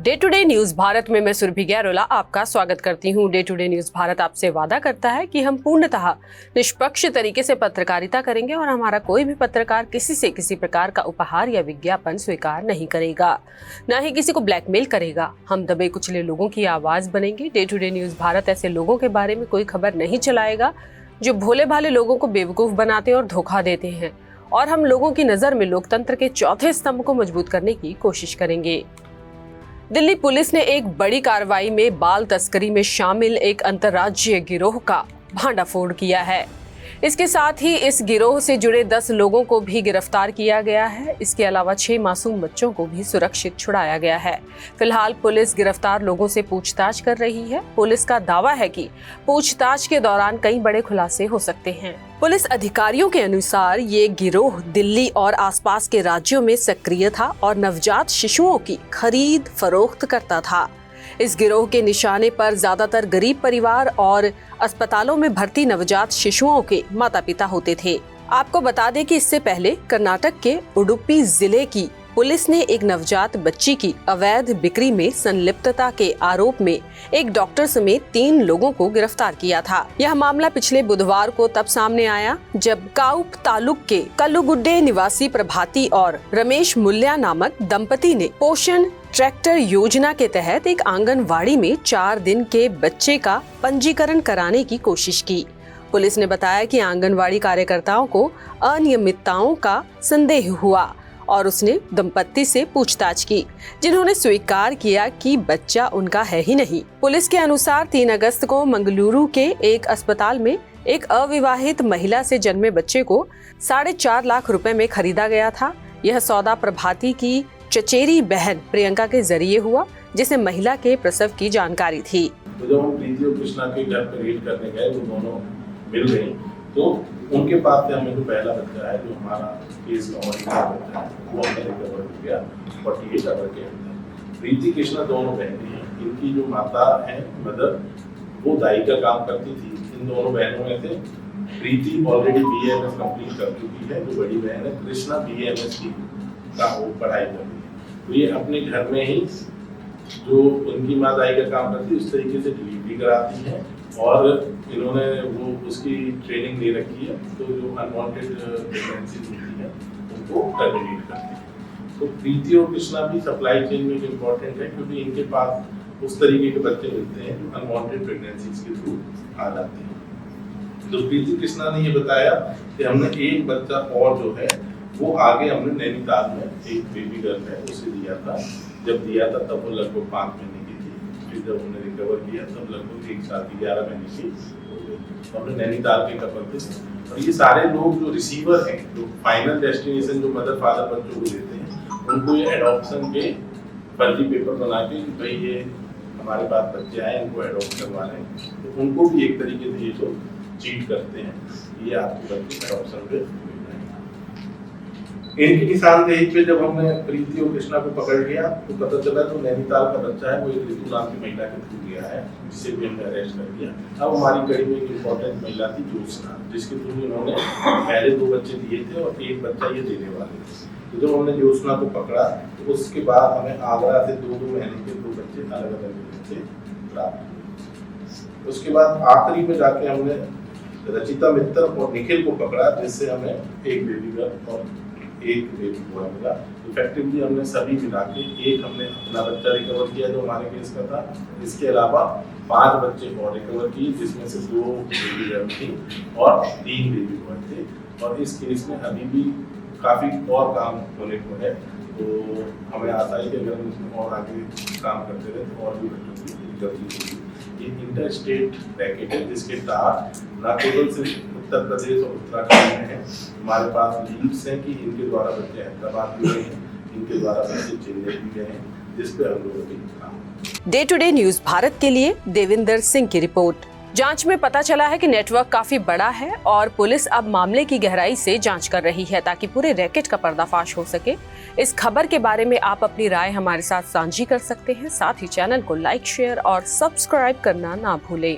Day to day news Bharat में मैं सुरभि गैरोला आपका स्वागत करती हूं। Day to day news Bharat आपसे वादा करता है कि हम पूर्णतः निष्पक्ष तरीके से पत्रकारिता करेंगे और हमारा कोई भी पत्रकार किसी से किसी प्रकार का उपहार या विज्ञापन स्वीकार नहीं करेगा, न ही किसी को ब्लैकमेल करेगा। हम दबे कुचले लोगों की आवाज बनेंगे। Day to day news Bharat ऐसे लोगों के बारे में कोई खबर नहीं चलाएगा जो भोले भाले लोगों को बेवकूफ बनाते और धोखा देते हैं, और हम लोगों की नजर में लोकतंत्र के चौथे स्तंभ को मजबूत करने की कोशिश करेंगे। दिल्ली पुलिस ने एक बड़ी कार्रवाई में बाल तस्करी में शामिल एक अंतर्राज्यीय गिरोह का भांडाफोड़ किया है। इसके साथ ही इस गिरोह से जुड़े 10 लोगों को भी गिरफ्तार किया गया है। इसके अलावा 6 मासूम बच्चों को भी सुरक्षित छुड़ाया गया है। फिलहाल पुलिस गिरफ्तार लोगों से पूछताछ कर रही है। पुलिस का दावा है कि पूछताछ के दौरान कई बड़े खुलासे हो सकते हैं। पुलिस अधिकारियों के अनुसार ये गिरोह दिल्ली और आसपास के राज्यों में सक्रिय था और नवजात शिशुओं की खरीद फरोख्त करता था। इस गिरोह के निशाने पर ज्यादातर गरीब परिवार और अस्पतालों में भर्ती नवजात शिशुओं के माता पिता होते थे। आपको बता दें कि इससे पहले कर्नाटक के उडुपी जिले की पुलिस ने एक नवजात बच्ची की अवैध बिक्री में संलिप्तता के आरोप में एक डॉक्टर समेत 3 लोगों को गिरफ्तार किया था। यह मामला पिछले बुधवार को तब सामने आया जब काउप तालुक के कल्लुगुड्डे निवासी प्रभाती और रमेश मुल्या नामक दंपति ने पोषण ट्रैक्टर योजना के तहत एक आंगनवाड़ी में 4 दिन के बच्चे का पंजीकरण कराने की कोशिश की। पुलिस ने बताया कि आंगनवाड़ी कार्यकर्ताओं को अनियमितताओं का संदेह हुआ और उसने दंपत्ति से पूछताछ की, जिन्होंने स्वीकार किया कि बच्चा उनका है ही नहीं। पुलिस के अनुसार 3 अगस्त को मंगलुरु के एक अस्पताल में एक अविवाहित महिला से जन्मे बच्चे को 4.5 लाख रुपए में खरीदा गया था। यह सौदा प्रभाती की चचेरी बहन प्रियंका के जरिए हुआ, जिसे महिला के प्रसव की जानकारी थी। तो जब हम प्रीति और कृष्णा के घर पर रेड करने गए, वो दोनों मिल गई, तो उनके पास से हमें जो पहला बच्चा है, जो हमारा केस का बच्चा है, वो हमने रिकवर हो गया 48 आवर के अंदर। प्रीति कृष्णा दोनों बहनें हैं। इनकी जो माता है मदर, वो दाई का काम करती थी। इन दोनों बहनों में से प्रीति ऑलरेडी BAMS कंप्लीट कर चुकी है, जो बड़ी बहन है कृष्णा BAMS की का वो पढ़ाई कर रही है। तो ये अपने घर में ही जो उनकी माँ दाई का काम करती है उस तरीके से डिलीवरी कराती है, और इन्होंने वो उसकी ट्रेनिंग दे रखी है। तो जो अनवांटेड प्रेगनेंसीज होती है उनको टर्मिनेट करती है। तो प्रीति और कृष्णा भी सप्लाई चेन में इम्पोर्टेंट है, क्योंकि इनके पास उस तरीके के बच्चे मिलते हैं जो अनवांटेड प्रेगनेंसीज के थ्रू आ जाते हैं। तो प्रीति कृष्णा ने ये बताया कि हमने एक बच्चा और जो है वो आगे हमने नैनीताल में एक बेबी गर्ल है उसे दिया था। जब दिया था तब वो लगभग 5 महीने की थी। फिर जब हमने रिकवर किया तब लगभग 1 साल की 11 महीने की हो गई। हमने नैनीताल के कपल थे, और ये सारे लोग जो रिसीवर हैं, जो फाइनल डेस्टिनेशन जो मदर फादर बच्चों को देते हैं, उनको ये एडॉप्शन के फर्जी पेपर बना के भाई ये हमारे पास बच्चे आए, इनको एडॉप्ट करवाने, तो उनको भी एक तरीके से ये जो चीट करते हैं, ये आपके बच्चे एडॉप्शन पे। इनकी निशानदेही पे जब हमने प्रीति और कृष्णा को पकड़ लिया तो पता चला जो नैनीताल का बच्चा है वो एक ऋतु नाम की महिला के थ्रू गया है, जिसे भी हमने अरेस्ट कर लिया। अब हमारी कड़ी में एक इम्पोर्टेंट महिला थी ज्योत्सना, जिसके थ्रू इन्होंने पहले 2 बच्चे दिए थे और एक बच्चा ये देने वाले थे। तो जब हमने ज्योत्सना को पकड़ा तो उसके बाद हमें आगरा से 2 महीने के 2 बच्चे अलग अलग बच्चे प्राप्त हुए। उसके बाद आखिरी में जाके हमने रचिता मित्तर और निखिल को पकड़ा, जिससे हमें एक बेबी गर्ल और एक बेबी बॉय मिला। इफेक्टिवली हमने सभी मिला के एक हमने अपना बच्चा रिकवर किया जो हमारे केस का था। इसके अलावा 5 बच्चे और रिकवर किए, जिसमें से 2 बेबी गर्ल थी और 3 बेबी बॉय थे। और इस केस में अभी भी काफ़ी और काम होने को है, तो हमें आशा है कि अगर हम इसमें और आगे काम करते रहे तो और भी बच्चों की रिकवरी होगी। ये इंटर स्टेट रैकेट है, जिसके तहत ना केवल सिर्फ उत्तर प्रदेश और उत्तराखंड में है, हमारे पास लीड्स हैं कि इनके द्वारा बच्चे हैदराबाद भी गए हैं, इनके द्वारा बच्चे चेन्नई भी गए हैं, जिस पे हम लोगों की। Day to day news Bharat के लिए देविंदर सिंह की रिपोर्ट। जांच में पता चला है कि नेटवर्क काफी बड़ा है और पुलिस अब मामले की गहराई से जांच कर रही है ताकि पूरे रैकेट का पर्दाफाश हो सके। इस खबर के बारे में आप अपनी राय हमारे साथ साझी कर सकते हैं। साथ ही चैनल को लाइक, शेयर और सब्सक्राइब करना ना भूलें।